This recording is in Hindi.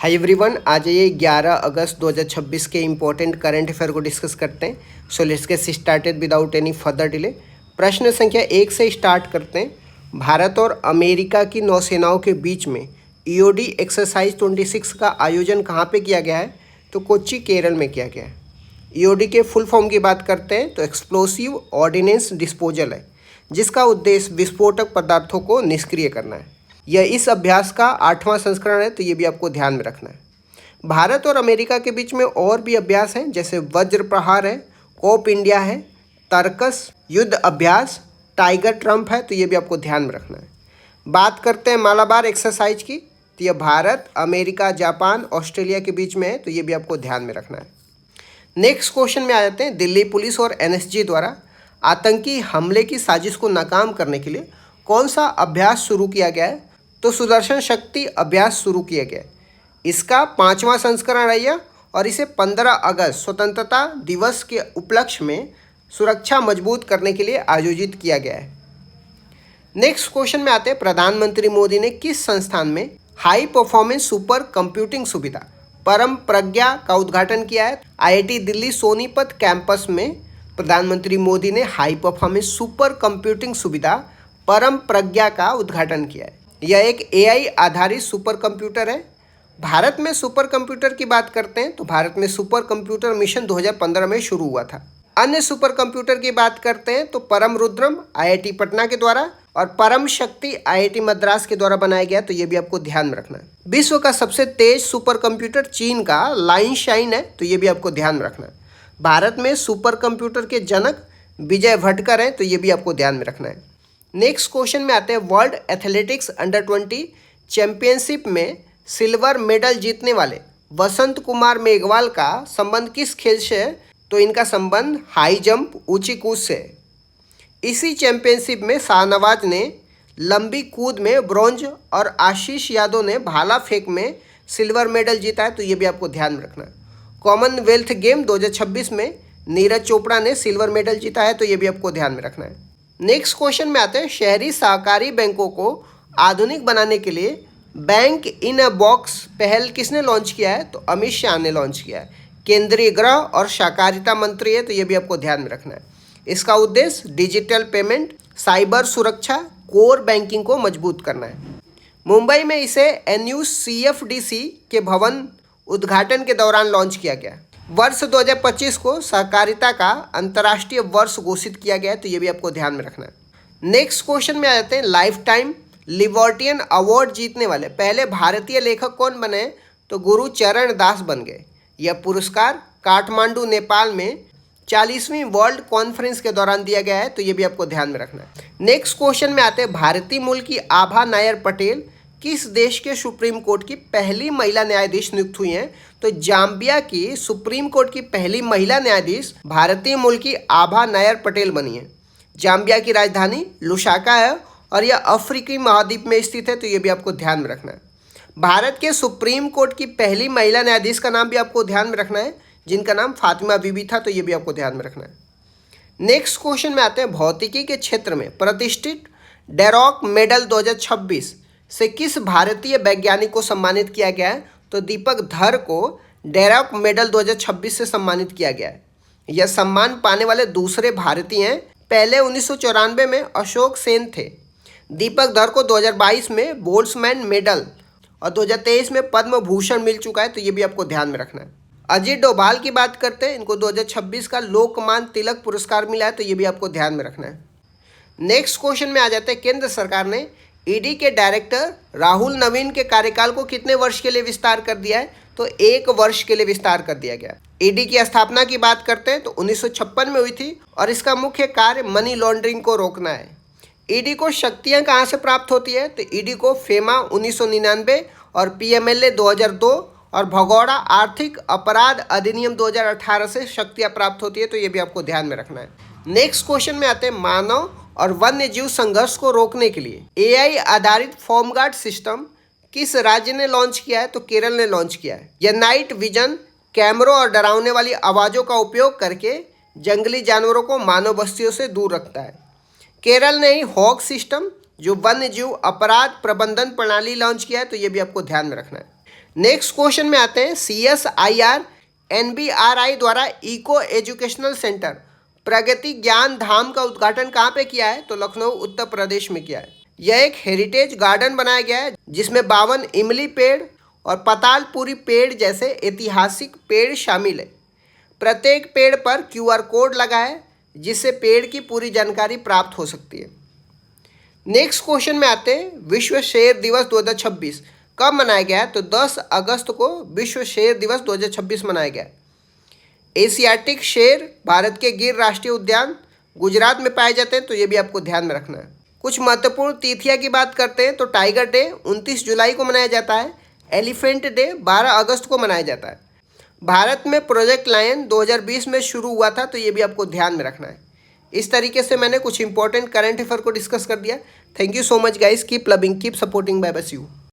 हाय एवरीवन, आज ये 11 अगस्त 2026 के इम्पोर्टेंट करंट अफेयर को डिस्कस करते हैं। So let's get started without any further delay. प्रश्न संख्या 1 से स्टार्ट करते हैं। भारत और अमेरिका की नौसेनाओं के बीच में ईओडी एक्सरसाइज 26 का आयोजन कहाँ पे किया गया है? तो कोच्चि, केरल में किया गया है। ईओडी के फुल फॉर्म की बात करते हैं तो एक्सप्लोसिव ऑर्डिनेंस डिस्पोजल है, जिसका उद्देश्य विस्फोटक पदार्थों को निष्क्रिय करना है। यह इस अभ्यास का 8वां संस्करण है, तो ये भी आपको ध्यान में रखना है। भारत और अमेरिका के बीच में और भी अभ्यास हैं, जैसे वज्र प्रहार है, कोप इंडिया है, तर्कस युद्ध अभ्यास, टाइगर ट्रम्प है, तो ये भी आपको ध्यान में रखना है। बात करते हैं मालाबार एक्सरसाइज की, तो यह भारत, अमेरिका, जापान, ऑस्ट्रेलिया के बीच में है, तो ये भी आपको ध्यान में रखना है। नेक्स्ट क्वेश्चन में आ जाते हैं। दिल्ली पुलिस और एनएसजी द्वारा आतंकी हमले की साजिश को नाकाम करने के लिए कौन सा अभ्यास शुरू किया गया है? तो सुदर्शन शक्ति अभ्यास शुरू किया गया है। इसका 5वां संस्करण है यह, और इसे 15 अगस्त स्वतंत्रता दिवस के उपलक्ष्य में सुरक्षा मजबूत करने के लिए आयोजित किया गया है। नेक्स्ट क्वेश्चन में आते हैं। प्रधानमंत्री मोदी ने किस संस्थान में हाई परफॉर्मेंस सुपर कंप्यूटिंग सुविधा परम प्रज्ञा का उद्घाटन किया है? आईआईटी दिल्ली सोनीपत कैंपस में प्रधानमंत्री मोदी ने हाई परफॉर्मेंस सुपर कंप्यूटिंग सुविधा परम प्रज्ञा का उद्घाटन किया है। यह एक एआई आधारित सुपर कंप्यूटर है। भारत में सुपर कंप्यूटर की बात करते हैं तो भारत में सुपर कंप्यूटर मिशन 2015 में शुरू हुआ था। अन्य सुपर कंप्यूटर की बात करते हैं तो परम रुद्रम आईआईटी पटना के द्वारा और परम शक्ति आईआईटी मद्रास के द्वारा बनाया गया, तो ये भी आपको ध्यान में रखना है। विश्व का सबसे तेज सुपर कंप्यूटर चीन का लाइन शाइन है, तो ये भी आपको ध्यान में रखना है। भारत में सुपर कंप्यूटर के जनक विजय भटकर हैं, तो ये भी आपको ध्यान में रखना है। नेक्स्ट क्वेश्चन में आते हैं। वर्ल्ड एथलेटिक्स अंडर 20 चैंपियनशिप में सिल्वर मेडल जीतने वाले वसंत कुमार मेघवाल का संबंध किस खेल से है? तो इनका संबंध हाई जंप, ऊंची कूद से है। इसी चैंपियनशिप में शाहनवाज ने लंबी कूद में ब्रॉन्ज और आशीष यादव ने भाला फेंक में सिल्वर मेडल जीता है, तो ये भी आपको ध्यान में रखना है। कॉमनवेल्थ गेम 2026 में नीरज चोपड़ा ने सिल्वर मेडल जीता है, तो ये भी आपको ध्यान में रखना है। नेक्स्ट क्वेश्चन में आते हैं। शहरी सहकारी बैंकों को आधुनिक बनाने के लिए बैंक इन अ बॉक्स पहल किसने लॉन्च किया है? तो अमित शाह ने लॉन्च किया है। केंद्रीय गृह और सहकारिता मंत्री है, तो ये भी आपको ध्यान में रखना है। इसका उद्देश्य डिजिटल पेमेंट, साइबर सुरक्षा, कोर बैंकिंग को मजबूत करना है। मुंबई में इसे NUCFDC के भवन उद्घाटन के दौरान लॉन्च किया गया। वर्ष 2025 को सहकारिता का अंतर्राष्ट्रीय वर्ष घोषित किया गया है, तो ये भी आपको ध्यान में रखना है। नेक्स्ट क्वेश्चन में आ जाते हैं। लाइफ टाइम लिबर्टियन अवार्ड जीतने वाले पहले भारतीय लेखक कौन बने? तो गुरुचरण दास बन गए। यह पुरस्कार काठमांडू, नेपाल में 40वीं वर्ल्ड कॉन्फ्रेंस के दौरान दिया गया है, तो ये भी आपको ध्यान में रखना है। नेक्स्ट क्वेश्चन में आते हैं। भारतीय मूल की आभा नायर पटेल किस देश के सुप्रीम कोर्ट की पहली महिला न्यायाधीश नियुक्त हुई हैं? तो जाम्बिया की सुप्रीम कोर्ट की पहली महिला न्यायाधीश भारतीय मूल की आभा नायर पटेल बनी है। जाम्बिया की राजधानी लुसाका है और यह अफ्रीकी महाद्वीप में स्थित है, तो ये भी आपको ध्यान में रखना है। भारत के सुप्रीम कोर्ट की पहली महिला न्यायाधीश का नाम भी आपको ध्यान में रखना है, जिनका नाम फातिमा बीबी था, तो ये भी आपको ध्यान में रखना है। नेक्स्ट क्वेश्चन में आते हैं। भौतिकी के क्षेत्र में प्रतिष्ठित डेरोक मेडल 2026 से किस भारतीय वैज्ञानिक को सम्मानित किया गया है? तो दीपक धर को डेरोक मेडल 2026 से सम्मानित किया गया है। यह सम्मान पाने वाले दूसरे भारतीय हैं। पहले 1994 में अशोक सेन थे। दीपक धर को 2022 में बोल्ट्जमैन मेडल और 2023 में पद्म भूषण मिल चुका है, तो ये भी आपको ध्यान में रखना है। अजीत डोभाल की बात करते हैं। इनको 2026 का लोकमान्य तिलक पुरस्कार मिला है, तो ये भी आपको ध्यान में रखना है। नेक्स्ट क्वेश्चन में आ जाते हैं। केंद्र सरकार ने ईडी के डायरेक्टर राहुल नवीन के कार्यकाल को कितने वर्ष के लिए विस्तार कर दिया है? तो 1 वर्ष के लिए विस्तार कर दिया गया। ईडी की स्थापना की बात करते हैं तो 1956 में हुई थी और इसका मुख्य कार्य मनी लॉन्ड्रिंग को रोकना है। ईडी को शक्तियां कहां से प्राप्त होती है? तो ईडी को फेमा 1999 और पीएमएलए 2002 और भगोड़ा आर्थिक अपराध अधिनियम 2018 से शक्तियां प्राप्त होती है, तो ये भी आपको ध्यान में रखना है। नेक्स्ट क्वेश्चन में आते हैं। मानव और वन्य जीव संघर्ष को रोकने के लिए एआई आधारित फॉर्म गार्ड सिस्टम किस राज्य ने लॉन्च किया है? तो केरल ने लॉन्च किया है। यह नाइट विजन कैमरों और डरावने वाली आवाज़ों का उपयोग करके जंगली जानवरों को मानव बस्तियों से दूर रखता है। केरल ने ही हॉक सिस्टम जो वन्य जीव अपराध प्रबंधन प्रणाली लॉन्च किया है, तो ये भी आपको ध्यान में रखना है। नेक्स्ट क्वेश्चन में आते हैं, CSIR NBRI द्वारा इको एजुकेशनल सेंटर प्रगति ज्ञान धाम का उद्घाटन कहाँ पे किया है? तो लखनऊ उत्तर प्रदेश में किया है। यह एक हेरिटेज गार्डन बनाया गया है जिसमें 52 इमली पेड़ और पतालपुरी पेड़ जैसे ऐतिहासिक पेड़ शामिल है। प्रत्येक पेड़ पर QR कोड लगा है जिससे पेड़ की पूरी जानकारी प्राप्त हो सकती है। नेक्स्ट क्वेश्चन में आते हैं, विश्व शेर दिवस 2026 कब मनाया गया है? तो 10 अगस्त को विश्व शेर दिवस 2026 मनाया गया है। एशियाटिक शेर भारत के गिर राष्ट्रीय उद्यान गुजरात में पाए जाते हैं, तो ये भी आपको ध्यान में रखना है। कुछ महत्वपूर्ण तिथियां की बात करते हैं तो टाइगर डे 29 जुलाई को मनाया जाता है। एलिफेंट डे 12 अगस्त को मनाया जाता है। भारत में प्रोजेक्ट लायन 2020 में शुरू हुआ था, तो ये भी आपको ध्यान में रखना है। इस तरीके से मैंने कुछ इंपॉर्टेंट करंट अफेयर को डिस्कस कर दिया। Thank you so much guys, keep loving, keep supporting, bye bye, see you.